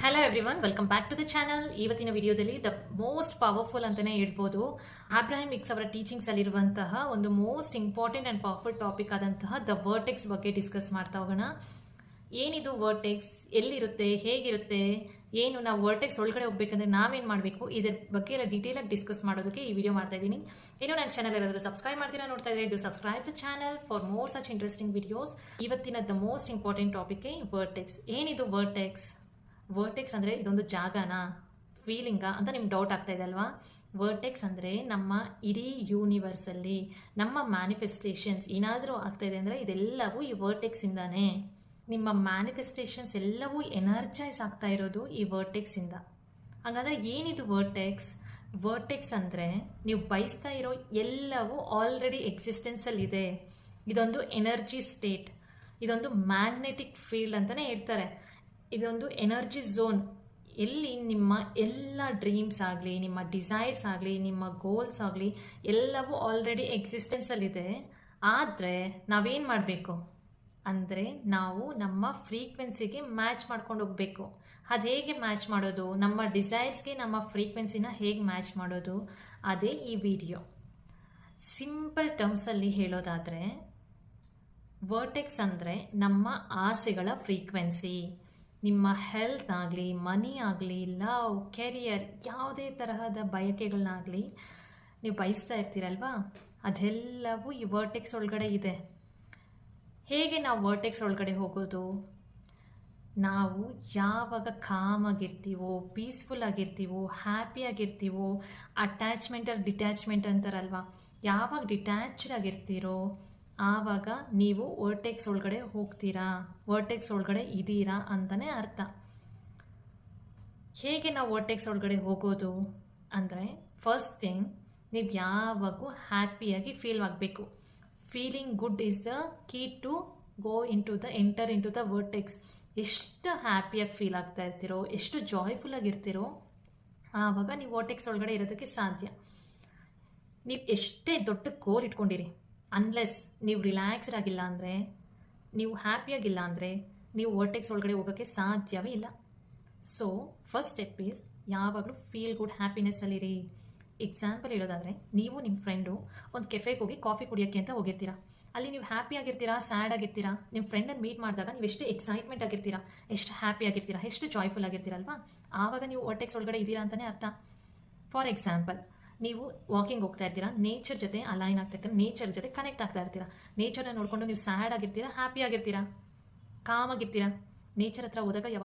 Hello everyone, welcome back to the channel. ಇವತ್ತಿನ ವಿಡಿಯೋದಲ್ಲಿ the most powerful ಅಂತಲೇ ಹೇಳ್ಬೋದು. ಅಬ್ರಾಹಂ ಹಿಕ್ಸ್ ಅವರ ಟೀಚಿಂಗ್ಸಲ್ಲಿರುವಂತಹ ಒಂದು most important and powerful topic ಆದಂತಹ ದ ವರ್ಟೆಕ್ಸ್ ಬಗ್ಗೆ ಡಿಸ್ಕಸ್ ಮಾಡ್ತಾ ಹೋಗೋಣ. ಏನಿದು ವರ್ಟೆಕ್ಸ್, ಎಲ್ಲಿರುತ್ತೆ, ಹೇಗಿರುತ್ತೆ, ಏನು ನಾವು ವರ್ಟೆಕ್ಸ್ ಒಳಗಡೆ ಹೋಗ್ಬೇಕಂದ್ರೆ ನಾವೇನು ಮಾಡಬೇಕು, ಇದ್ರ ಬಗ್ಗೆ ಎಲ್ಲ ಡೀಟೇಲಾಗಿ ಡಿಸ್ಕಸ್ ಮಾಡೋದಕ್ಕೆ ಈ ವಿಡಿಯೋ ಮಾಡ್ತಾ ಇದ್ದೀನಿ. ಏನೋ ನನ್ನ ಚಾನಲ್ ಏನಾದರೂ ಸಬ್ಸ್ಕ್ರೈಬ್ ಮಾಡ್ತೀರಾ ನೋಡ್ತಾ ಇದ್ರೆ, do subscribe the channel for more such interesting videos. ಇವತ್ತಿನ the most important topic vertex. ಏನಿದು ವರ್ಟೆಕ್ಸ್? ವರ್ಟೆಕ್ಸ್ ಅಂದರೆ ಇದೊಂದು ಜಾಗನಾ, ಫೀಲಿಂಗಾ ಅಂತ ನಿಮ್ಗೆ ಡೌಟ್ ಆಗ್ತಾ ಇದೆ ಅಲ್ವಾ? ವರ್ಟೆಕ್ಸ್ ಅಂದರೆ ನಮ್ಮ ಇಡೀ ಯೂನಿವರ್ಸಲ್ಲಿ ನಮ್ಮ ಮ್ಯಾನಿಫೆಸ್ಟೇಷನ್ಸ್ ಏನಾದರೂ ಆಗ್ತಾ ಇದೆ ಅಂದರೆ ಇದೆಲ್ಲವೂ ಈ ವರ್ಟೆಕ್ಸಿಂದಾನೇ. ನಿಮ್ಮ ಮ್ಯಾನಿಫೆಸ್ಟೇಷನ್ಸ್ ಎಲ್ಲವೂ ಎನರ್ಜೈಸ್ ಆಗ್ತಾ ಇರೋದು ಈ ವರ್ಟೆಕ್ಸಿಂದ. ಹಾಗಾದರೆ ಏನಿದು ವರ್ಟೆಕ್ಸ್? ವರ್ಟೆಕ್ಸ್ ಅಂದರೆ ನೀವು ಬಯಸ್ತಾ ಇರೋ ಎಲ್ಲವೂ ಆಲ್ರೆಡಿ ಎಕ್ಸಿಸ್ಟೆನ್ಸಲ್ಲಿದೆ. ಇದೊಂದು ಎನರ್ಜಿ ಸ್ಟೇಟ್, ಇದೊಂದು ಮ್ಯಾಗ್ನೆಟಿಕ್ ಫೀಲ್ಡ್ ಅಂತಲೇ ಹೇಳ್ತಾರೆ. ಇದೊಂದು ಎನರ್ಜಿ ಝೋನ್, ಎಲ್ಲಿ ನಿಮ್ಮ ಎಲ್ಲ ಡ್ರೀಮ್ಸ್ ಆಗಲಿ, ನಿಮ್ಮ ಡಿಸೈರ್ಸ್ ಆಗಲಿ, ನಿಮ್ಮ ಗೋಲ್ಸ್ ಆಗಲಿ ಎಲ್ಲವೂ ಆಲ್ರೆಡಿ ಎಕ್ಸಿಸ್ಟೆನ್ಸಲ್ಲಿದೆ. ಆದರೆ ನಾವೇನು ಮಾಡಬೇಕು ಅಂದರೆ ನಾವು ನಮ್ಮ ಫ್ರೀಕ್ವೆನ್ಸಿಗೆ ಮ್ಯಾಚ್ ಮಾಡ್ಕೊಂಡು ಹೋಗಬೇಕು. ಅದು ಹೇಗೆ ಮ್ಯಾಚ್ ಮಾಡೋದು? ನಮ್ಮ ಡಿಸೈರ್ಸ್ಗೆ ನಮ್ಮ ಫ್ರೀಕ್ವೆನ್ಸಿನ ಹೇಗೆ ಮ್ಯಾಚ್ ಮಾಡೋದು? ಅದೇ ಈ ವಿಡಿಯೋ. ಸಿಂಪಲ್ ಟರ್ಮ್ಸಲ್ಲಿ ಹೇಳೋದಾದರೆ ವರ್ಟೆಕ್ಸ್ ಅಂದರೆ ನಮ್ಮ ಆಸೆಗಳ ಫ್ರೀಕ್ವೆನ್ಸಿ. ನಿಮ್ಮ ಹೆಲ್ತ್ ಆಗಲಿ, ಮನಿ ಆಗಲಿ, ಲವ್, ಕೆರಿಯರ್, ಯಾವುದೇ ತರಹದ ಬಯಕೆಗಳನ್ನಾಗಲಿ ನೀವು ಬಯಸ್ತಾ ಇರ್ತೀರಲ್ವಾ, ಅದೆಲ್ಲವೂ ಈ ವರ್ಟೆಕ್ಸ್ ಒಳಗಡೆ ಇದೆ. ಹೇಗೆ ನಾವು ವರ್ಟೆಕ್ಸ್ ಒಳಗಡೆ ಹೋಗೋದು? ನಾವು ಯಾವಾಗ ಕಾಮ್ ಆಗಿರ್ತೀವೋ, ಪೀಸ್ಫುಲ್ ಆಗಿರ್ತೀವೋ, ಹ್ಯಾಪಿ ಆಗಿರ್ತೀವೋ, ಅಟ್ಯಾಚ್ಮೆಂಟ್ ಡಿಟ್ಯಾಚ್ಮೆಂಟ್ ಅಂತಾರಲ್ವ, ಯಾವಾಗ ಡಿಟ್ಯಾಚ್ಡ್ ಆಗಿರ್ತೀರೋ ಆವಾಗ ನೀವು ವರ್ಟೆಕ್ಸ್ ಒಳಗಡೆ ಹೋಗ್ತೀರಾ, ವರ್ಟೆಕ್ಸ್ ಒಳಗಡೆ ಇದ್ದೀರಾ ಅಂತಲೇ ಅರ್ಥ. ಹೇಗೆ ನಾವು ವರ್ಟೆಕ್ಸ್ ಒಳಗಡೆ ಹೋಗೋದು ಅಂದರೆ, ಫಸ್ಟ್ ಥಿಂಗ್, ನೀವು ಯಾವಾಗೂ ಹ್ಯಾಪಿಯಾಗಿ ಫೀಲ್ ಆಗಬೇಕು. Feeling good is the key to go enter into the vertex. ಎಷ್ಟು ಹ್ಯಾಪಿಯಾಗಿ ಫೀಲ್ ಆಗ್ತಾ ಇರ್ತೀರೋ, ಎಷ್ಟು ಜಾಯ್ಫುಲ್ಲಾಗಿರ್ತೀರೋ ಆವಾಗ ನೀವು ವರ್ಟೆಕ್ಸ್ ಒಳಗಡೆ ಇರೋದಕ್ಕೆ ಸಾಧ್ಯ. ನೀವು ಎಷ್ಟೇ ದೊಡ್ಡ ಗೋಲ್ ಇಟ್ಕೊಂಡಿರಿ, ಅನ್ಲೆಸ್ ನೀವು ರಿಲ್ಯಾಕ್ಸ್ಡ್ ಆಗಿಲ್ಲ ಅಂದರೆ, ನೀವು ಹ್ಯಾಪಿಯಾಗಿಲ್ಲ ಅಂದರೆ ನೀವು ವರ್ಟೆಕ್ಸ್ ಒಳಗಡೆ ಹೋಗೋಕ್ಕೆ ಸಾಧ್ಯವೇ ಇಲ್ಲ. ಸೊ ಫಸ್ಟ್ ಸ್ಟೆಪ್ ಈಸ್ ಯಾವಾಗಲೂ ಫೀಲ್ ಗುಡ್ ಹ್ಯಾಪಿನೆಸ್ಸಲ್ಲಿರಿ. ಎಕ್ಸಾಂಪಲ್ ಹೇಳೋದಾದರೆ, ನೀವು ನಿಮ್ಮ ಫ್ರೆಂಡು ಒಂದು ಕೆಫೆಗೆ ಹೋಗಿ ಕಾಫಿ ಕುಡಿಯೋಕ್ಕೆ ಅಂತ ಹೋಗಿರ್ತೀರಾ. ಅಲ್ಲಿ ನೀವು ಹ್ಯಾಪಿ ಆಗಿರ್ತೀರಾ, ಸ್ಯಾಡ್ ಆಗಿರ್ತೀರಾ. ನಿಮ್ಮ ಫ್ರೆಂಡನ್ನು ಮೀಟ್ ಮಾಡಿದಾಗ ನೀವು ಎಷ್ಟು ಎಕ್ಸೈಟ್ಮೆಂಟ್ ಆಗಿರ್ತೀರಾ, ಎಷ್ಟು ಹ್ಯಾಪಿ ಆಗಿರ್ತೀರಾ, ಎಷ್ಟು ಜಾಯ್ಫುಲ್ ಆಗಿರ್ತೀರಲ್ವಾ, ಆವಾಗ ನೀವು ವರ್ಟೆಕ್ಸ್ ಒಳಗಡೆ ಇದ್ದೀರಾ ಅಂತಲೇ ಅರ್ಥ. ಫಾರ್ ಎಕ್ಸಾಂಪಲ್, ನೀವು ವಾಕಿಂಗ್ ಹೋಗ್ತಾ ಇರ್ತೀರಾ, ನೇಚರ್ ಜೊತೆ ಅಲೈನ್ ಆಗ್ತಾ ಇರ್ತೀರಾ, ನೇಚರ್ ಜೊತೆ ಕನೆಕ್ಟ್ ಆಗ್ತಾ ಇರ್ತೀರಾ. ನೇಚರ್ನ ನೋಡಿಕೊಂಡು ನೀವು ಸ್ಯಾಡ್ ಆಗಿರ್ತೀರಾ, ಹ್ಯಾಪಿ ಆಗಿರ್ತೀರಾ, ಕಾಮ್ ಆಗಿರ್ತೀರಾ. ನೇಚರ್ ಹತ್ರ ಹೋದಾಗ